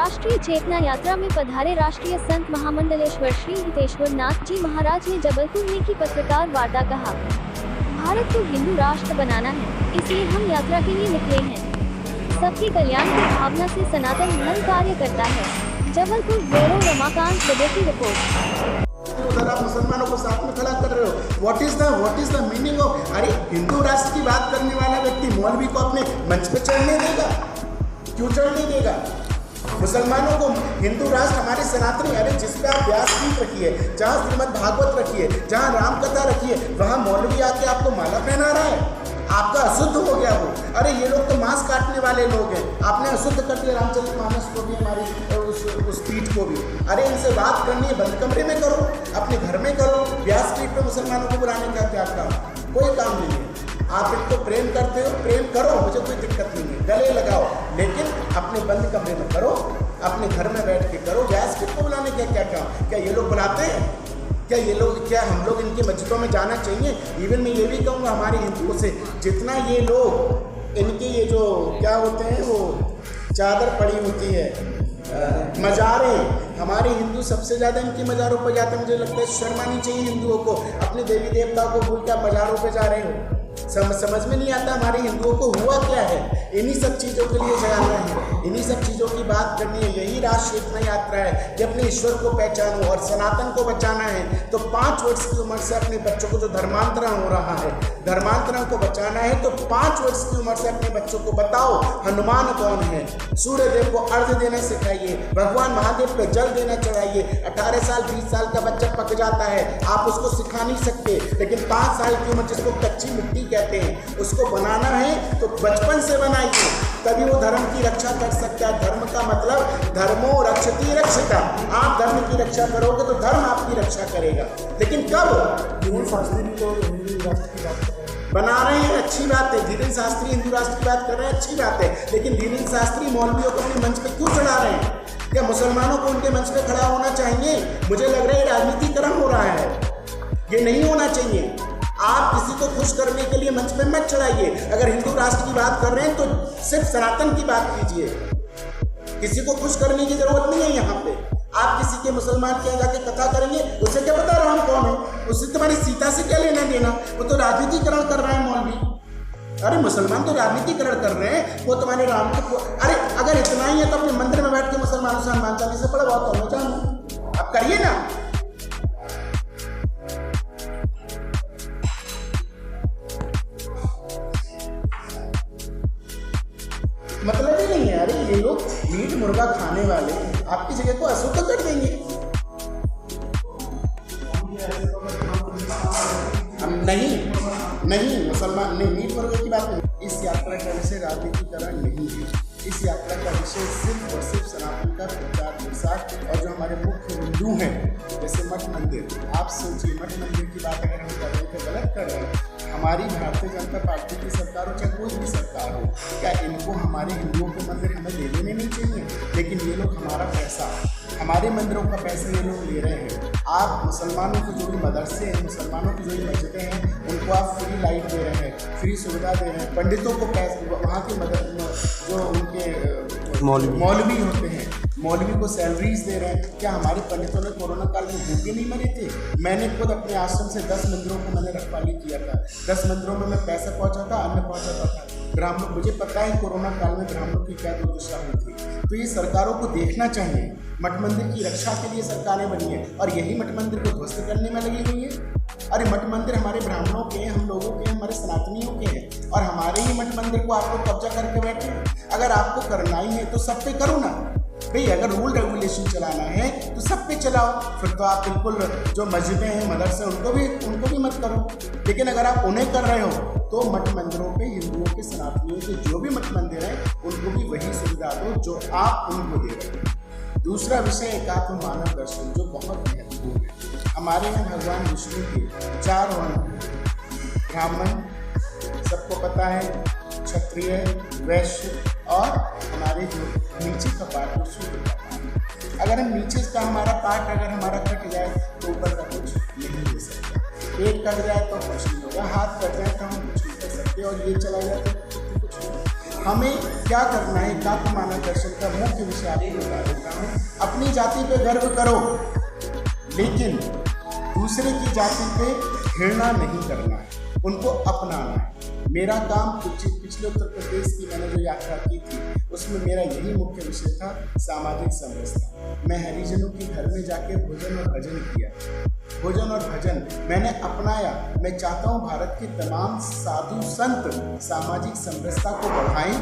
राष्ट्रीय चेतना यात्रा में पधारे राष्ट्रीय संत महामंडलेश्वर श्री हितेश्वर नाथ जी महाराज ने जबलपुर में की पत्रकार वार्ता। कहा, भारत को हिंदू राष्ट्र बनाना है, इसलिए हम यात्रा के लिए निकले हैं। सबके कल्याण की भावना से सनातन धर्म कार्य करता है। जबलपुर ब्यूरो रमाकांत दुबे की रिपोर्ट। उधर आप मुसलमानों को साथ में खड़ा कर रहे हो। What is the meaning of, अरे हिंदू राष्ट्र की बात करने वाला व्यक्ति मौलवी को अपने मंच पे चढ़ने देगा? क्यों चढ़ने देगा? मुसलमानों को हिंदू राष्ट्र हमारे सनातनी, अरे जिस पे आप व्यासपीठ रखिए, जहाँ श्रीमद् भागवत रखिए, जहाँ राम कथा रखिए, वहाँ मौलवी आके आपको माला पहना रहा है। आपका अशुद्ध हो गया वो। अरे ये लोग तो मांस काटने वाले लोग हैं, आपने अशुद्ध कर दिया रामचरितमानस को भी, हमारी उस पीठ को भी। अरे इनसे बात करनी है, बंद कमरे में करो, अपने घर में करो। व्यासपीठ पे मुसलमानों को बुलाने का क्या काम? कोई काम नहीं है। आप इनको प्रेम करते हो, प्रेम करो, मुझे कोई दिक्कत नहीं है, गले लगाओ, लेकिन अपने बंद कमरे में करो, अपने घर में बैठ के करो। व्यासपीठ को बुलाने का क्या काम? क्या ये लोग बुलाते हैं? क्या हम लोग इनकी मस्जिदों में जाना चाहिए? इवन मैं ये भी कहूँगा हमारे हिंदुओं से, जितना ये लोग इनके ये जो क्या होते हैं वो चादर पड़ी होती है, मज़ारे, हमारे हिंदू सबसे ज़्यादा इनकी मज़ारों पर जाते हैं। मुझे लगता है शर्म आनी चाहिए हिंदुओं को, अपने देवी देवताओं को भूल के आप मज़ारों पे जा रहे हो। समझ में नहीं आता हमारे हिंदुओं को हुआ क्या है। इन्हीं सब चीज़ों के लिए जाना है, इन्हीं सब चीज़ों की बात करनी है। यही राष्ट्रीय चेतना यात्रा है कि अपने ईश्वर को पहचानो और सनातन को बचाना है। तो 5 वर्ष की उम्र से अपने बच्चों को, जो धर्मांतरण हो रहा है, धर्मांतरण को बचाना है, तो 5 वर्ष की उम्र से अपने बच्चों को बताओ हनुमान कौन है, सूर्य देव को अर्घ्य देना सिखाइए, भगवान महादेव को जल देना चढ़ाइए। 18 साल 20 साल का बच्चा पक जाता है, आप उसको सिखा नहीं सकते, लेकिन 5 साल की उम्र जिसको कच्ची मिट्टी कहते हैं, उसको बनाना है तो बचपन से बनाइए, तभी वो धर्म की रक्षा कर सकता है। धर्म का मतलब धर्मो रक्षति रक्षिता, आप धर्म की रक्षा करोगे तो धर्म आपकी रक्षा करेगा। लेकिन कब? धीरेन्द्र शास्त्री तो हिंदू राष्ट्र की बात बना रहे हैं, अच्छी बात है। धीरेन्द्र शास्त्री हिंदू राष्ट्र की बात कर रहे हैं, अच्छी बात है, लेकिन धीरेन्द्र शास्त्री मौलवियों को अपने मंच पे क्यों चढ़ा रहे हैं? क्या मुसलमानों को उनके मंच पे खड़ा होना चाहिए? मुझे लग रहा है राजनीतिकरण हो रहा है, ये नहीं होना चाहिए। आप किसी को खुश करने के लिए मंच पे मत चढ़ाइए। अगर हिंदू राष्ट्र की बात कर रहे हैं तो सिर्फ सनातन की बात कीजिए, किसी को खुश करने की जरूरत नहीं है। यहाँ पे आप किसी के मुसलमान के यहाँ जाके कथा करेंगे, उसे क्या पता राम कौन है? उससे तुम्हारी सीता से क्या लेना देना? वो तो राजनीतिकरण कर रहा है मौलवी। अरे मुसलमान तो राजनीतिकरण कर रहे हैं, वो तुम्हारे राम को, अरे अगर इतना ही है तो अपने मंदिर में बैठ के मुसलमानों से हनुमान चालीसा पढ़वाओ, तो हमें जानना, आप करिए ना। मतलब ही नहीं है। अरे ये लोग मीट मुर्गा खाने वाले आपकी जगह को अशुद्ध कर देंगे। हम नहीं मुसलमान नहीं, मीट मुर्गे की बात नहीं। इस यात्रा का विषय राजनीतिकरण नहीं है। इस यात्रा का विषय सिर्फ और सिर्फ सनातन का प्रचार प्रसार, और जो हमारे मुख्य हिंदू हैं जैसे मठ मंदिर, आप सोचिए मठ मंदिर की बात अगर हम कर रहे हैं तो गलत कर रहे हैं। हमारी भारतीय जनता पार्टी की सरकार हो चाहे कोई भी सरकार हो, क्या इनको हमारे हिंदुओं के मंदिर हमें ले लेने नहीं चाहिए? लेकिन ये लोग हमारा पैसा, हमारे मंदिरों का पैसा ये लोग ले रहे हैं। आप मुसलमानों की जो भी मदरसे हैं, मुसलमानों की जो भी मस्जिदें हैं, उनको आप फ्री लाइट दे रहे हैं, फ्री सुविधा दे रहे हैं। पंडितों को पैसे, वहाँ की मदद, जो उनके मौलवी होते हैं, मौलवी को सैलरीज दे रहे हैं। क्या हमारे पंडितों ने कोरोना काल में भूखे नहीं मरे थे? मैंने खुद अपने आश्रम से 10 मंदिरों को मैंने रखवाली किया था। 10 मंदिरों में मैं पैसा पहुँचा था, अन्न पहुँचाता था। ब्राह्मण, मुझे पता है कोरोना काल में ब्राह्मणों की क्या दुर्दशा हुई थी। तो ये सरकारों को देखना चाहिए। मठ मंदिर की रक्षा के लिए सरकारें बनी है, और यही मठ मंदिर को ध्वस्त करने में लगी हुई है। अरे मठ मंदिर हमारे ब्राह्मणों के हैं, हम लोगों के हैं, हमारे सनातनियों के हैं, और हमारे ही मठ मंदिर को आप लोग कब्जा करके बैठे। अगर आपको करना ही है तो सब पे करो ना भाई। अगर रूल रेगुलेशन चलाना है तो सब पे चलाओ, फिर तो आप बिल्कुल जो मस्जिदें हैं, मदरसे, उनको भी मत करो। लेकिन अगर आप उन्हें कर रहे हो तो मठ मंदिरों पे हिंदुओं के, सनातनियों के जो भी मठ मंदिर हैं उनको भी वही सुविधा दो जो आप उनको दे रहे हो। दूसरा विषय एकात्म मानव दर्शन, जो बहुत महत्वपूर्ण है। हमारे यहाँ भगवान विष्णु के 4 वर्ण, ब्राह्मण सबको पता है, क्षत्रिय, वैश्य, और हमारे जो नीचे का पार्ट है शूद्र का पार्ट। अगर हम नीचे का हमारा पार्ट अगर हमारा कट जाए तो ऊपर का कुछ नहीं हो सकता। पेट कट जाए तो कुछ नहीं होगा, हाथ कट जाए तो हम कुछ नहीं कर सकते, और ये चला जाए तो कुछ नहीं। हमें क्या करना है, एकात्म मानव दर्शन का मुख्य विषय आपको बता देता हूँ। अपनी जाति पे गर्व करो, लेकिन दूसरे की जाति पे घृणा नहीं करना है, उनको अपनाना है। मेरा काम पिछले उत्तर प्रदेश की मैंने जो यात्रा की थी उसमें मेरा यही मुख्य विषय था, सामाजिक समरसता। मैं हरिजनों के घर में जाके भोजन और भजन किया, भोजन और भजन मैंने अपनाया। मैं चाहता हूँ भारत के तमाम साधु संत सामाजिक समरसता को बढ़ाएं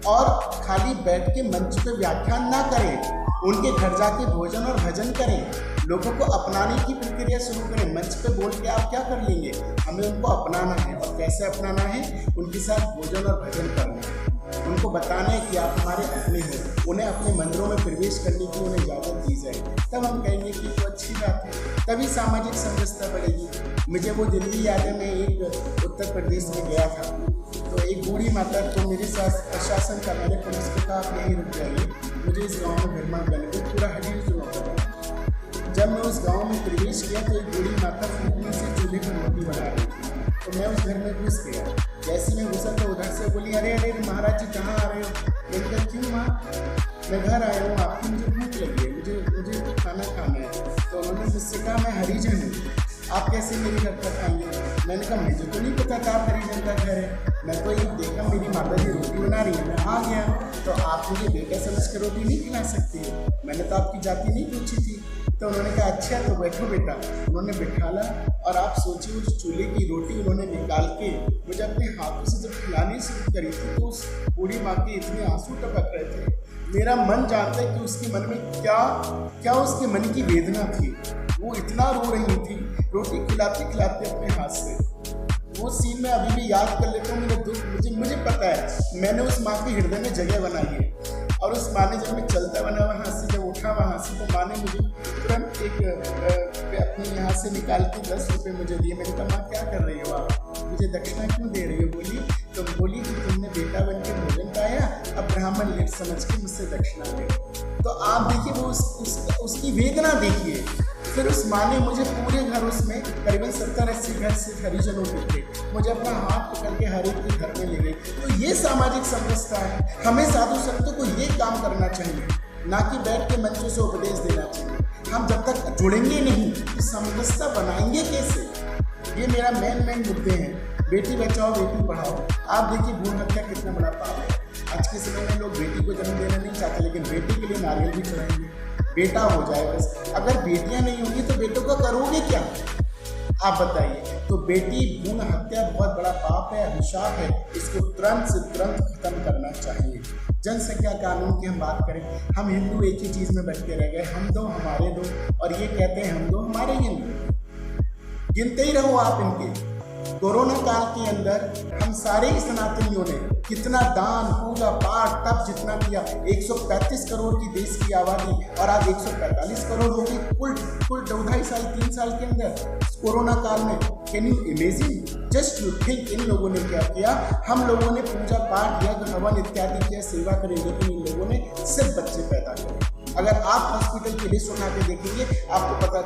और खाली बैठ के मंच पे व्याख्यान ना करें, उनके घर जाके भोजन और भजन करें, लोगों को अपनाने की प्रक्रिया शुरू करें। मंच पे बोल के आप क्या कर लेंगे, हमें उनको अपनाना है। और कैसे अपनाना है, उनके साथ भोजन और भजन करना है, उनको बताना है कि आप हमारे अपने हैं, उन्हें अपने मंदिरों में प्रवेश करने की उन्हें इजाज़त दी जाए, तब हम कहेंगे कि वो अच्छी बात है, तभी सामाजिक समरसता बढ़ेगी। मुझे वो दिल्ली याद है, मैं एक उत्तर प्रदेश में गया था, तो एक बूढ़ी माता को मेरे साथ प्रशासन का मैंने पुलिस को कहा आप यहीं रुक जाइए, मुझे इस गाँव में घरमा बने को पूरा हरियर जो होता है। जब मैं उस गांव में प्रवेश किया तो एक बूढ़ी माता फूकने से चूल्हे पर रोटी बना रही थी, तो मैं उस घर में घुस गया। जैसे मैं घुसा तो उधर से बोली, अरे अरे महाराज जी कहाँ आ रहे हो? मैंने कहा क्यों माँ, मैं घर आया हूँ, आपकी मुझे भूख लगी है, मुझे खाना खाना है। तो उन्होंने मुझसे कहा मैं हरिजन हूँ, आप कैसे मेरे घर पर खाएंगे? मैंने कहा मुझे तो नहीं पता था आप हरिजन का घर है, मैं तो ये देखा मेरी माता जी रोटी बना रही है, मैं आ गया, तो आप मुझे बेटा समझ कर रोटी नहीं खिला सकती है, मैंने तो आपकी जाति नहीं पूछी थी। तो उन्होंने कहा अच्छा तो बैठो बेटा। उन्होंने बिठाला और आप सोचिए उस चूल्हे की रोटी उन्होंने निकाल के मुझे अपने हाथों से जब खिलानी शुरू करी थी तो उस बूढ़ी माँ के इतने आंसू टपक रहे थे। मेरा मन जानता है कि उसके मन में क्या उसके मन की वेदना थी, वो इतना रो रही थी रोटी खिलाते खिलाते अपने हाथ से। वो सीन मैं अभी भी याद कर लेता हूँ, मेरा दुख मुझे पता है, मैंने उस माँ के हृदय में जगह बनाई है। और उस माँ ने जब मैं चलता बना वहाँ से जब उठा वहाँ से, तो माँ ने मुझे तुरंत एक अपने यहाँ से निकाल के 10 रुपये मुझे दिए। मैंने कहा माँ क्या कर रही हो आप, मुझे दक्षिणा क्यों दे रही हो? बोली कि तुमने बेटा बन के भोजन पाया, अब ब्राह्मण लेट समझ के मुझसे दक्षिणा दे। तो आप देखिए वो उसकी वेदना देखिए। फिर उस माँ ने मुझे पूरे घर, उसमें करीबन 70-80 घर सिर्फ हरिजनों के थे, मुझे अपना हाथ पकड़ के हर एक के घर में ले गई। तो ये सामाजिक समरसता है। हमें साधु संतों को ये काम करना चाहिए, ना कि बैठ के मंचों से उपदेश देना चाहिए। हम जब तक जुड़ेंगे नहीं तो समरसता बनाएंगे कैसे? ये मेरा मेन मुद्दे हैं। बेटी बचाओ बेटी पढ़ाओ। आप देखिए भ्रूण हत्या कितना बड़ा पाप है। आज के समय में लोग बेटी को जन्म देना नहीं चाहते, लेकिन बेटी के लिए नारियल भी चढ़ाएंगे, बेटा हो जाए बस। अगर बेटियां नहीं होंगी तो बेटों का करोगे क्या, आप बताइए? तो बेटी भ्रूण हत्या बहुत बड़ा पाप है, अभिशाप है, इसको तुरंत से तुरंत खत्म करना चाहिए। जनसंख्या कानून की हम बात करें, हम हिंदू एक ही चीज़ में बैठ के रह गए, हम दो हमारे दो, और ये कहते हैं हम दो हमारे हिंदू। गिनते ही रहो आप इनके। कोरोना काल के अंदर हम सारे सनातनियों ने कितना दान पूजा पाठ तब जितना किया, 135 करोड़ की देश की आबादी, और आज 145 करोड़ हो गई कुल 2.5 साल 3 साल के अंदर कोरोना काल में। Can you imagine, just you think, इन लोगों ने क्या किया? हम लोगों ने पूजा पाठ यज्ञ हवन इत्यादि किया, सेवा करें, लेकिन इन लोगों ने सिर्फ बच्चे पैदा किए। अगर आप हॉस्पिटल की लिस्ट उठा के देखेंगे आपको पता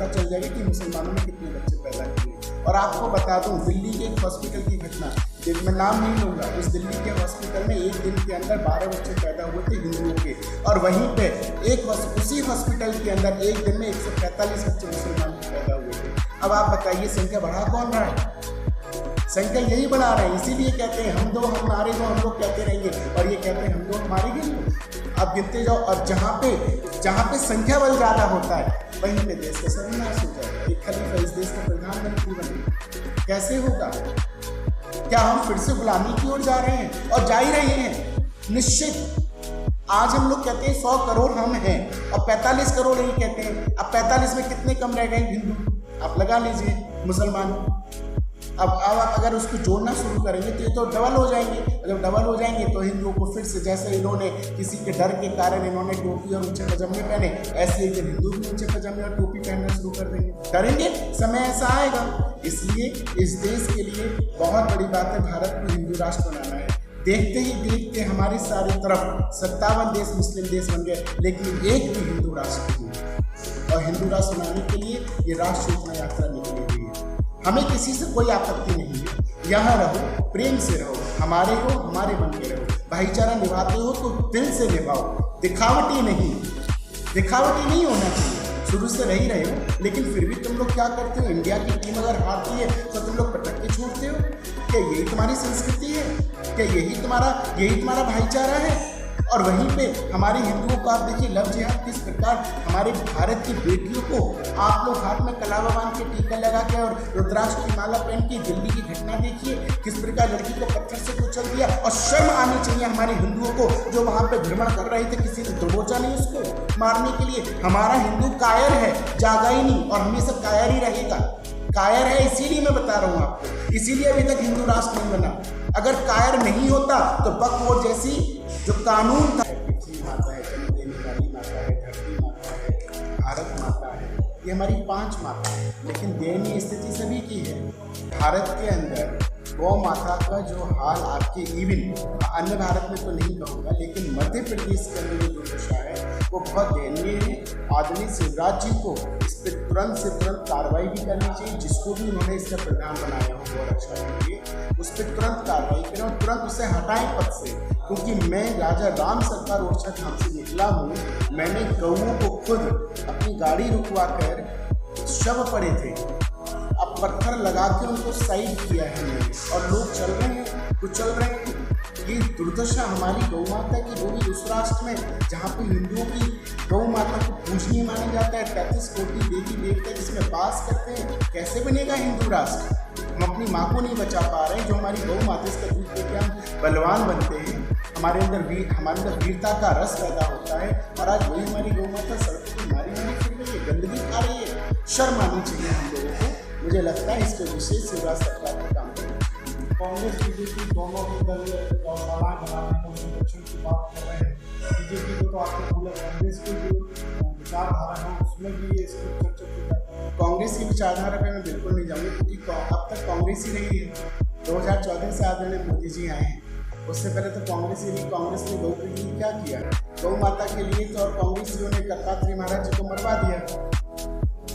चल जाएगा कि मुसलमानों ने कितने बच्चे पैदा किए। और आपको बता दूं, दिल्ली के एक हॉस्पिटल की घटना, मैं नाम नहीं लूँगा, उस दिल्ली के हॉस्पिटल में एक दिन के अंदर 12 बच्चे पैदा हुए थे हिंदुओं के, और वहीं पे उसी हॉस्पिटल के अंदर एक दिन में 145 बच्चे मुसलमान के पैदा हुए थे। अब आप बताइए संख्या बढ़ा कौन रहा है? संख्या यही बढ़ा रहे हैं। इसीलिए कहते हैं हम दो हमारे दो, हम लोग कहते रहेंगे, और ये कहते हैं हम दो हमारे हिंदू। आप गिनते जाओ, और जहाँ पे संख्या बल ज़्यादा होता है वहीं पे देश का सर्वनाश हो जाएगा। एक खलीफा इस देश का प्रधानमंत्री बने, कैसे होगा? क्या हम फिर से गुलामी की ओर जा रहे हैं? और जा ही रहे हैं निश्चित। आज हम लोग कहते हैं 100 करोड़ हम हैं, और 45 करोड़ ही कहते हैं। अब 45 में कितने कम रह गए हिंदू? आप लगा लीजिए मुसलमान। अब अगर उसको जोड़ना शुरू करेंगे तो ये तो डबल हो जाएंगे। जब डबल हो जाएंगे तो हिंदुओं को फिर से, जैसे इन्होंने किसी के डर के कारण इन्होंने टोपी और ऊंचे पजामे पहने, ऐसे ही हिंदू भी ऊंचे पजामे और टोपी पहनना शुरू कर देंगे। करेंगे, समय ऐसा आएगा। इसलिए इस देश के लिए बहुत बड़ी बात है भारत को हिंदू राष्ट्र बनाना है। देखते ही देखते हमारी सारी तरफ 57 देश मुस्लिम देश बन गए, लेकिन एक भी हिंदू राष्ट्र नहीं। और हिंदू राष्ट्र बनाने के लिए ये राष्ट्र सूचना यात्रा निकली हुई है। हमें किसी से कोई आपत्ति नहीं है, यहाँ रहो, प्रेम से रहो, हमारे हो हमारे बन के रहो। भाईचारा निभाते हो तो दिल से निभाओ, दिखावटी नहीं होना चाहिए। शुरू से रह ही रहे हो, लेकिन फिर भी तुम लोग क्या करते हो? इंडिया की टीम अगर हारती है तो तुम लोग पटक के छोड़ते हो। क्या यही तुम्हारी संस्कृति है? क्या यही तुम्हारा भाईचारा है? और वहीं पे हमारे हिंदुओं को आप देखिए, लव जिहाद किस प्रकार हमारे भारत की बेटियों को आप लोग हाथ में कलावा बांध के टीका लगा के और रुद्राक्ष की माला पहन के, दिल्ली की घटना देखिए किस प्रकार लड़की को पत्थर से कुचल दिया। और शर्म आनी चाहिए हमारे हिंदुओं को, जो वहाँ पे भ्रमण कर रहे थे, किसी ने दबोचा नहीं उसको मारने के लिए। हमारा हिंदू कायर है, जागा ही नहीं, और हमेशा कायर ही रहेगा। कायर है, इसीलिए मैं बता रहा हूँ आपको, इसीलिए अभी तक हिंदू राष्ट्र नहीं बना। अगर कायर नहीं होता तो बकवोट जैसी जो कानून था, पृथ्वी माता है, जन्म देने वाली माता है, धरती माता है, भारत माता है, ये हमारी 5 माता है। लेकिन दयनीय स्थिति सभी की है। भारत के अंदर गौ माता का जो हाल आपके इवन अन्य भारत में तो नहीं कहूँगा, लेकिन मध्य प्रदेश के अंदर जो दशा है वो बहुत दयनीय है। आदरणीय शिवराज जी को इस पर तुरंत से तुरंत कार्रवाई भी करनी चाहिए। जिसको भी उन्होंने इसका प्रधान बनाया हो गौ रक्षा के लिए, उस पर तुरंत कार्रवाई करें और तुरंत उसे हटाएं पद से। क्योंकि मैं राजा राम सरकार ओरछा धाम से निकला हूँ, मैंने गऊओं को खुद अपनी गाड़ी रुकवा कर, शव पड़े थे, अब पत्थर लगा के उनको साइड किया है मैंने, और लोग चल रहे हैं, कुचल रहे हैं। ये दुर्दशा हमारी गौ माता की, वो भी उस राष्ट्र में जहाँ पे हिंदुओं की गौ माता को पूजनीय माना जाता है। 33 कोटि देवी देवता जिसमें वास करते हैं, कैसे बनेगा हिंदू राष्ट्र? हम अपनी माँ को नहीं बचा पा रहे हैं, जो हमारी गौ माता, इसका दूध देकर हम बलवान बनते हैं, हमारे अंदर वीरता का रस पैदा होता है। और आज वही हमारी गौ माता सड़कों पर मारी फिर रही है, गंदगी खा रही है। शर्म आनी चाहिए हम लोगों को। मुझे लगता है इसके विशेष शिवराज सरकार का काम करें। कांग्रेस बीजेपी दोनों के दल गौशालाएं बनाने को संरक्षण की बात कर रहे हैं। बीजेपी को तो आपने बोला, कांग्रेस की जो विचारधारा है उसमें भी ये इसकी चर्चा की जाती है। कांग्रेस की विचारधारा पर मैं बिल्कुल नहीं जाऊँगी, क्योंकि अब तक कांग्रेस ही रही है। 2014 से आदरणीय मोदी जी आए हैं, उससे पहले तो कांग्रेस ही नहीं। कांग्रेस ने गौ के लिए क्या किया? गौ माता के लिए तो और कांग्रेसियों ने कर्तात्री महाराज जी को मरवा दिया।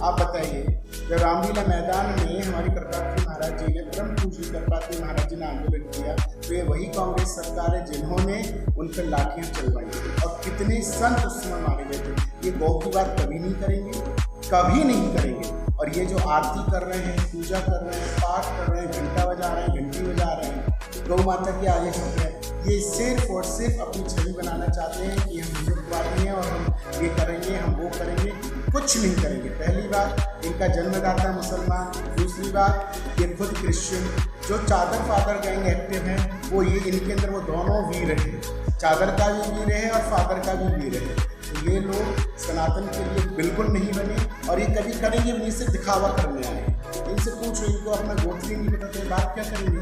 आप बताइए, जब रामलीला मैदान में हमारी कर्तात्री महाराज जी ने, परम पूज्य कर्तात्री महाराज जी ने आंदोलन किया, तो ये वही कांग्रेस सरकार है जिन्होंने उन पर लाठियाँ चलवाई और कितने संत उस समय मारे गए थे। ये गौ की बात कभी नहीं करेंगे, कभी नहीं करेंगे। और ये जो आरती कर रहे हैं, पूजा कर रहे हैं, पाठ कर रहे हैं, घंटा बजा रहे हैं, घंटी बजा रहे हैं, गौ माता के आगे झुक रहे हैं, ये सिर्फ और सिर्फ अपनी छवि बनाना चाहते हैं कि हम हिंदुत्ववादी हैं और हम ये करेंगे, हम वो करेंगे। कुछ नहीं करेंगे। पहली बात, इनका जन्मदाता मुसलमान। दूसरी बात, ये खुद क्रिश्चियन। जो चादर फादर गैंग एक्टिव हैं, वो ये इनके अंदर वो दोनों वीर हैं, चादर का भी वीर है और फादर का भी वीर है। तो ये लोग सनातन के लिए बिल्कुल नहीं बने, और ये कभी करेंगे भी नहीं, से दिखावा करने आए। इनसे पूछो, इनको अपना गोत्र ही नहीं पता तो ये बात क्या करेंगे?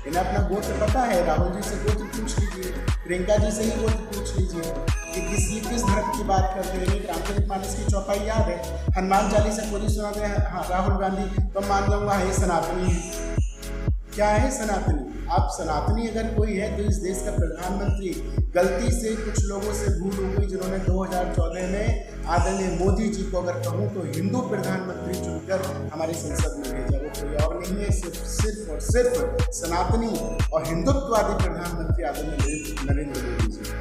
इन्हें अपना गोत्र पता है, राहुल जी से गोत्र पूछ लीजिए, प्रियंका जी से ही गोत्र पूछ लीजिए कि किस धर्म की बात करते हैं। रामचरितमानस की चौपाई याद है, हनुमान चालीसा पूरी सुनाते हैं, हाँ राहुल गांधी, तो मान लूँगा है सनातनी है। क्या है सनातनी? आप सनातनी अगर कोई है तो इस देश का प्रधानमंत्री। गलती से कुछ लोगों से भूल हो गई, जिन्होंने 2014 में आदरणीय मोदी जी को अगर कहूँ तो हिंदू प्रधानमंत्री चुनकर हमारी संसद में भेजा। वो कोई और नहीं है, सिर्फ और सिर्फ सनातनी और हिंदुत्ववादी प्रधानमंत्री आदरणीय नरेंद्र मोदी जी।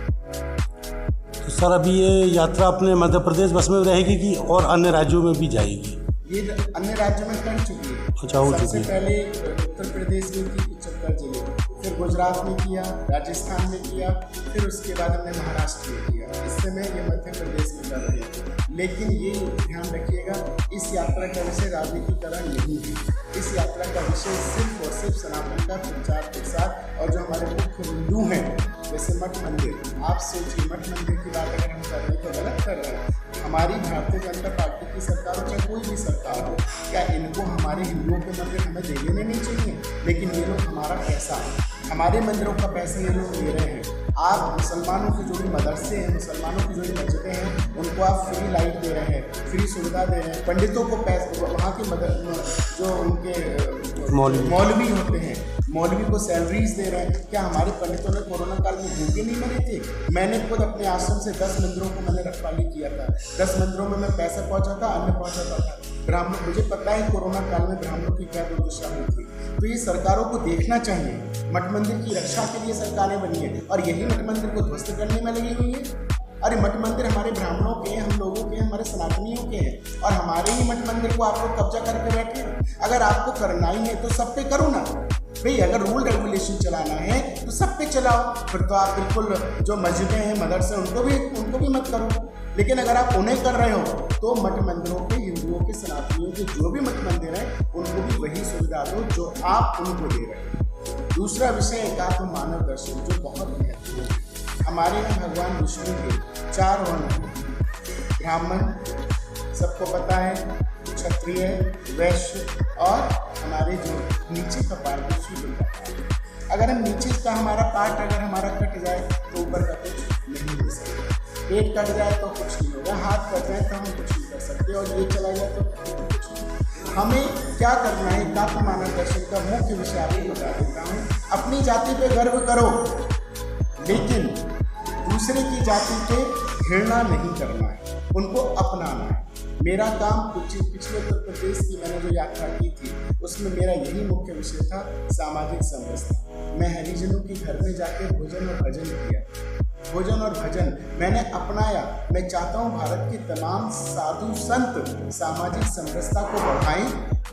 तो सर, अभी ये यात्रा अपने मध्य प्रदेश बस में रहेगी कि और अन्य राज्यों में भी जाएगी? ये अन्य राज्यों में कर चुकी है। अच्छा, हो चुकी है। सबसे पहले उत्तर प्रदेश में की 75 जिले, फिर गुजरात में किया, राजस्थान में किया, फिर उसके बाद हमने महाराष्ट्र में किया। इस समय ये मध्य प्रदेश में कर रहे हैं। लेकिन ये ध्यान रखिएगा, इस यात्रा का विषय राजनीतिकरण नहीं है। इस यात्रा का विषय सिर्फ और सिर्फ सनातन का प्रचार प्रसार। और जो हमारे मुख्य बिंदु हैं, जैसे मठ मंदिर, आप सोचिए मठ मंदिर की बात अगर हम कर रहे हैं तो गलत कर रहे हैं। हमारी भारतीय जनता पार्टी की सरकार हो चाहे कोई भी सरकार हो, क्या इनको हमारे हिंदुओं के मंदिर हमें दे देने नहीं चाहिए? लेकिन ये लोग हमारा पैसा, हमारे मंदिरों का पैसा ये लोग ले रहे हैं। आप मुसलमानों की जो भी मदरसे हैं, मुसलमानों की जो भी मस्जिदें हैं, उनको आप फ्री लाइट दे रहे हैं, फ्री सुविधा दे रहे हैं। पंडितों को पैसे, वहाँ के जो उनके मौलवी होते हैं, मौलवी को सैलरीज दे रहे हैं। क्या हमारे पंडितों ने कोरोना काल में भूखे नहीं मरे थे? मैंने खुद अपने आश्रम से 10 मंदिरों को मैंने रखवाली किया था। 10 मंदिरों में मैं पैसा पहुँचाता, अन्न पहुँचाता था। ब्राह्मण, मुझे पता है कोरोना काल में ब्राह्मणों की क्या दुर्दशा हुई थी। तो ये सरकारों को देखना चाहिए। मठ मंदिर की रक्षा के लिए सरकारें बनी है और यही मठ मंदिर को ध्वस्त करने में लगी हुई है। अरे मठ मंदिर हमारे ब्राह्मणों के, हम लोगों के, हमारे सनातनियों के हैं और हमारे ही मठ मंदिर को आप लोग कब्जा करके बैठे हैं। अगर आपको करना ही है तो सब पे करो ना भाई। अगर रूल रेगुलेशन चलाना है तो सब पे चलाओ, फिर तो आप बिल्कुल जो मस्जिदें हैं, मदरसे, उनको भी मत करो। लेकिन अगर आप उन्हें कर रहे हो तो मठ मंदिरों के, हिंदुओं के, सनातनियों के जो भी मठ मंदिर हैं उनको भी वही सुविधा दो जो आप उनको दे रहे हो। दूसरा विषय एकात्म मानव दर्शन जो बहुत महत्वपूर्ण है। हमारे यहाँ भगवान विष्णु के 4 वर्ण हैं। ब्राह्मण सबको पता है, क्षत्रिय, वैश्य और हमारे जो नीचे का पार्ट है शूद्र का पार्ट। अगर हम नीचे का हमारा पार्ट अगर हमारा कट जाए तो ऊपर का कुछ नहीं हो सकता। पेट कट जाए तो कुछ नहीं होगा, हाथ कट जाए तो हम कुछ नहीं कर सकते और ये चला जाए तो कुछ नहीं। हमें क्या करना है, एकात्म मानव दर्शन का मुख्य विषय आपको बता देता हूँ। अपनी जाति पे गर्व करो लेकिन दूसरे की जाति पे घृणा नहीं करना है, उनको अपनाना है। मेरा काम पिछले उत्तर प्रदेश की मैंने जो यात्रा की थी उसमें मेरा यही मुख्य विषय था, सामाजिक समरसता। मैं हरिजनों के घर में जाकर भोजन और भजन किया। भोजन और भजन मैंने अपनाया। मैं चाहता हूँ भारत के तमाम साधु संत सामाजिक समरसता को बढ़ाएं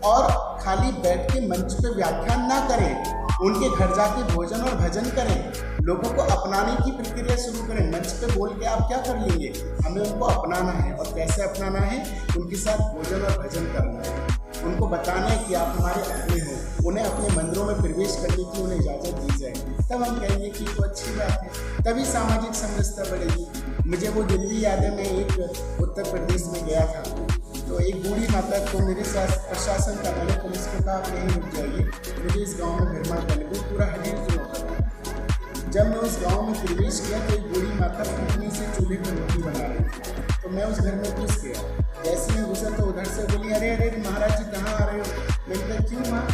और खाली बैठ के मंच पे व्याख्यान ना करें, उनके घर जाके भोजन और भजन करें, लोगों को अपनाने की प्रक्रिया शुरू करें। मंच पे बोल के आप क्या कर लेंगे, हमें उनको अपनाना है। और कैसे अपनाना है, उनके साथ भोजन और भजन करना है, उनको बताना है कि आप हमारे अपने हो, उन्हें अपने मंदिरों में प्रवेश करने की उन्हें इजाज़त दी जाए। तब हम कहेंगे कि तो अच्छी बात है, तभी सामाजिक समरसता बढ़ेगी। मुझे वो दिल्ली याद है, मैं एक उत्तर प्रदेश में गया था तो एक बूढ़ी माता को मेरे साथ प्रशासन का, मैंने पुलिस को कहा आप यहीं रुक जाइए, मुझे इस गाँव में निर्माण करने को पूरा हजीर चुनौता था। जब मैं उस गांव में प्रवेश किया तो एक बूढ़ी माता पत्नी से चूल्हे पर रोटी बना रही थी, तो मैं उस घर में घुस गया। जैसे मैं घुसा तो उधर से बोली, अरे अरे महाराज जी कहाँ आ रहे हो? मैंने कहा क्यों माँ,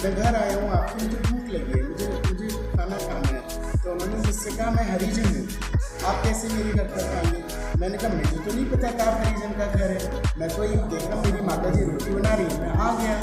मैं घर आया हूँ, आपकी मुझे भूख लगी है, मुझे खाना खाना है। तो उन्होंने मुझसे कहा मैं हरिजन हूँ, आप कैसे मेरे घर पर खाएंगे? मैंने कहा मुझे तो नहीं पता कि आप हरिजन का घर है, मैं तो ये देखा मेरी माता जी रोटी बना रही है, मैं आ गया।